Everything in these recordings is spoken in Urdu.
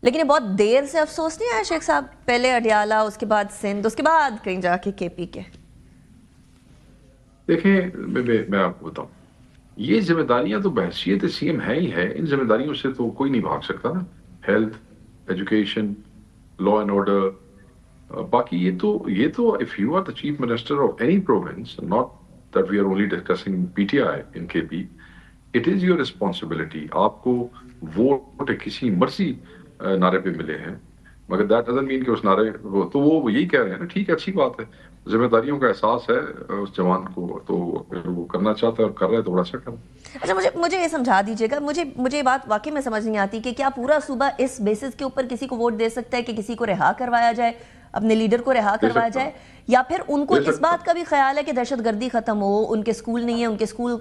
لیکن یہ بہت دیر سے افسوس نہیں آیا شیخ صاحب؟ پہلے اڈیالہ، اس کے بعد سندھ، اس کے بعد کہیں جا کے کے پی کے. دیکھیں میں آپ کو بتاؤں، یہ ذمہ داریاں تو بحثیت سی ایم ہے ہی ہے. ان ذمہ داریوں سے تو کوئی نہیں بھاگ سکتا نا. Health, education, law and order. باقی یہ تو if you are the chief minister of any province, not that we are only discussing PTI in KP, it is your responsibility. آپ کو ووٹ کسی مرضی نعرے پہ ملے ہیں، مگر that doesn't mean کہ اس نعرے تو وہ یہی کہہ رہے ہیں نا. ٹھیک ہے، اچھی بات ہے، ذمہ داریوں کا احساس ہے اس جوان کو، تو وہ کرنا چاہتا ہے اور کر رہا ہے تو بڑا اچھا کر رہا ہے. اچھا مجھے یہ سمجھا دیجیے گا، مجھے یہ بات واقعی میں سمجھ نہیں آتی کہ کیا پورا صوبہ اس بیسس کے اوپر کسی کو ووٹ دے سکتا ہے کہ کسی کو رہا کروایا جائے، اپنے لیڈر کو رہا کروایا جائے، یا پھر ان کو اس بات کا بھی خیال ہے کہ دہشت گردی ختم ہو، ان کے سکول نہیں ہیں، ان کے سکول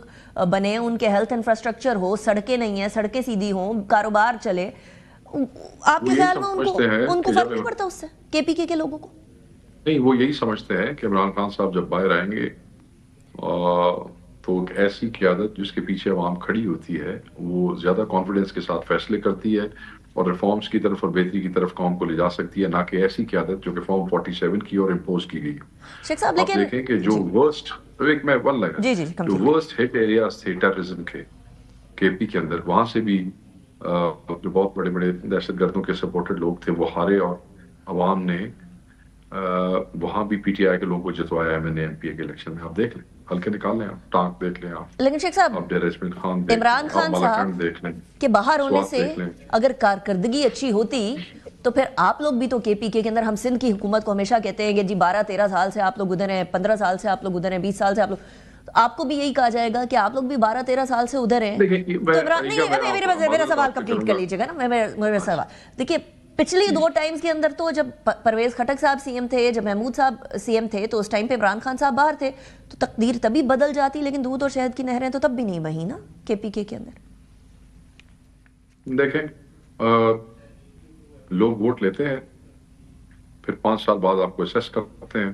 بنے، ان کے ہیلتھ انفراسٹرکچر ہو، سڑکیں نہیں ہیں، سڑکیں سیدھی ہوں، کاروبار چلے. آپ کے خیال میں ان کو فرق نہیں پڑتا اس سے، کے پی کے لوگوں کو؟ نہیں، وہ یہی سمجھتے ہیں کہ عمران خان صاحب جب باہر آئیں گے تو ایک ایسی قیادت جس کے پیچھے عوام کھڑی ہوتی ہے، وہ زیادہ کانفیڈنس کے ساتھ فیصلے کرتی ہے اور ریفارمز کی طرف اور بہتری کی طرف قوم کو لے جا سکتی ہے، نہ کہ ایسی قیادت جو کہ فارم 47 کی اور امپوز کی گئی. آپ دیکھیں کہ جو ورسٹ جو ورسٹ ہٹ ایریاز تھے ٹیررزم کے پی کے اندر، وہاں سے بھی جو بہت بڑے بڑے دہشت گردوں کے سپورٹڈ لوگ تھے وہ ہارے، اور عوام نے وہاں بھی پی ٹی آئی کے لوگوں کو جتوایا M N A M P A کے الیکشن میں. آپ دیکھ لیں، ہلکے نکال لیں، آپ ٹانک دیکھ لیں، آپ لیکن شیخ صاحب عمران خان صاحب کے باہر ہونے سے اگر کارکردگی اچھی ہوتی تو پھر آپ لوگ بھی تو کے پی کے اندر، ہم سندھ کی حکومت کو ہمیشہ کہتے ہیں کہ جی 12-13 سال سے آپ لوگ ادھر ہیں، 15 سال سے آپ لوگ ادھر ہیں، 20 سال سے آپ لوگ، آپ کو بھی یہی کہا جائے گا کہ آپ لوگ بھی 12-13 سال سے ادھر ہیں. میرا سوال کمپلیٹ کر لیجیے گا نا. میرا سوال دیکھیے، پچھلی 2 ٹائمز کے اندر تو جب پرویز خٹک صاحب سی ایم تھے، جب محمود صاحب سی ایم تھے، تو اس ٹائم پہ عمران خان صاحب باہر تھے، تو تقدیر تبھی بدل جاتی، لیکن دودھ اور شہد کی نہریں تو تب بھی نہیں بہی نا کے پی کے اندر. دیکھیں، لوگ ووٹ لیتے ہیں، پھر 5 سال بعد آپ کو اسیس کرتے ہیں،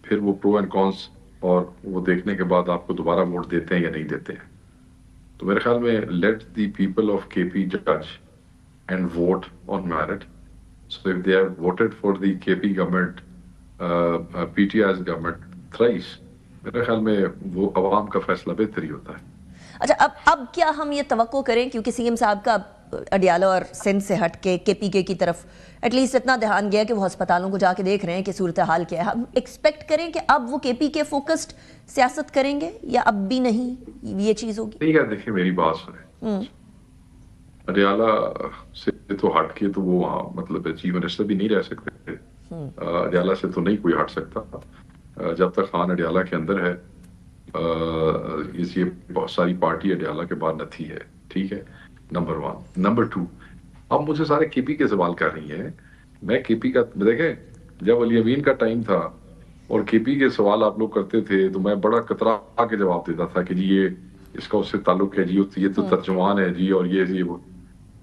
پھر وہ پرو اینڈ کونس اور وہ دیکھنے کے بعد آپ کو دوبارہ ووٹ دیتے ہیں یا نہیں دیتے ہیں. تو میرے خیال میں لیٹ دی پیپل آف کے پی جج and vote on merit. So if they have voted for the KP government, PTI's government thrice, میرے خیال میں وہ عوام کا فیصلہ بہتر ہی ہوتا ہے. اچھا، اب کیا ہم یہ توقع کریں، کیونکہ سی ایم صاحب کا اڈیالہ اور سندھ سے ہٹ کے پی کے کی طرف ایٹ لیسٹ اتنا دھیان گیا کہ وہ ہسپتالوں کو جا کے دیکھ رہے ہیں کہ صورتحال کیا ہے، ہم ایکسپیکٹ کریں کہ اب وہ کے پی کے فوکسڈ سیاست کریں گے یا اب بھی نہیں یہ چیز ہوگی؟ ٹھیک ہے، دیکھیں میری بات سنیں، اڈیالہ سے تو ہٹ کے تو وہ وہاں مطلب چیف منسٹر بھی نہیں رہ سکتے. اڈیالہ سے تو نہیں کوئی ہٹ سکتا جب تک خان اڈیالہ کے اندر ہے. یہ بہت ساری پارٹی اڈیالہ کے بعد نتھی ہے. ٹھیک ہے، نمبر 1. نمبر 2، اب مجھے سارے کے پی کے سوال کر رہی ہیں. میں کے پی کا دیکھیں، جب علی امین کا ٹائم تھا اور کے پی کے سوال آپ لوگ کرتے تھے تو میں بڑا کترا کے جواب دیتا تھا کہ جی یہ اس کا اس سے تعلق ہے، جی یہ تو ترجمان ہے، جی اور یہ وہ.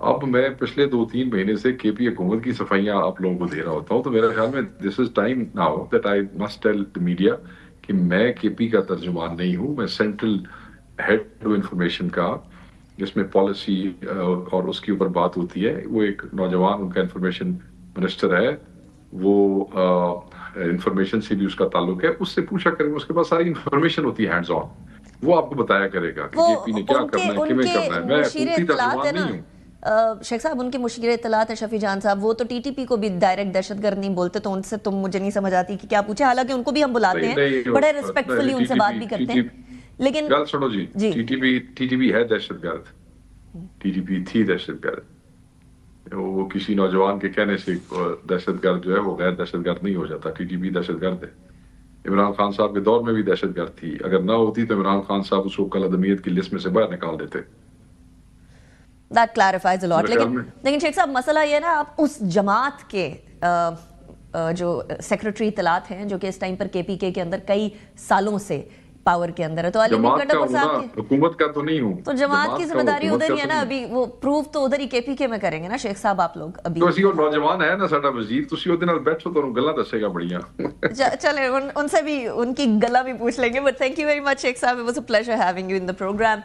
اب میں پچھلے 2-3 مہینے سے کے پی حکومت کی صفائیاں آپ لوگوں کو دے رہا ہوتا ہوں، تو میرے خیال میں this is time now that I must tell the media کہ میں کے پی کا ترجمان نہیں ہوں، میں سینٹرل ہیڈ ٹو انفارمیشن کا، جس میں پالیسی اور اس کے اوپر بات ہوتی ہے. وہ ایک نوجوان ان کا انفارمیشن منسٹر ہے، وہ انفارمیشن سے بھی اس کا تعلق ہے، اس سے پوچھا کریں، اس کے پاس ساری انفارمیشن ہوتی ہے ہینڈز آن، وہ آپ کو بتایا کرے گا کہ کے پی نے کیا کرنا ہے، کیویں کرنا ہے. میں پوری ترجمان نہیں ہوں. شیخ صاحب، ان کے مشیر اطلاعات ہیں شفیع جان صاحب، وہ تو ٹی ٹی پی کو بھی ڈائریکٹ دہشت گرد نہیں بولتے، تو ان سے تو مجھے نہیں سمجھ آتی کہ کیا پوچھے، حالانکہ ان کو بھی ہم بلاتے ہیں، بڑے ریسپیکٹفلی ان سے بات بھی کرتے ہیں. لیکن گل سنو جی، ٹی ٹی پی ہے دہشت گرد، ٹی ٹی پی تھی دہشت گرد. وہ کسی نوجوان کے کہنے سے دہشت گرد جو ہے وہ غیر دہشت گرد نہیں ہو جاتا. ٹی ٹی پی دہشت گرد ہے. عمران خان صاحب کے دور میں بھی دہشت گرد تھی، اگر نہ ہوتی تو عمران خان صاحب اس کو کل عدمیت کی لسٹ میں سے باہر نکال دیتے. That clarifies a lot. لیکن شیخ صاحب مسئلہ یہ نا، آپ اس جماعت کے جو سیکرٹری اطلاعات ہیں جو کہ اس ٹائم پر کے پی کے اندر کئی سالوں سے پاور کے اندر ہے، تو علی امین کٹک صاحب حکومت کا تو نہیں ہوں، تو جماعت کی ذمہ داری ادھر ہی ہے نا. ابھی وہ پروف تو ادھر ہی کے پی کے میں کریں گے نا شیخ صاحب آپ لوگ. ابھی تو اسی وہ نوجوان ہے نا ساڈا وزیر، تسی اودے نال بیٹھو تو گلاں دسے گا بڑیاں. چلے ان سے بھی ان کی گلا بھی پوچھ لیں گے. But thank you very much شیخ صاحب، it was a pleasure having you in the program.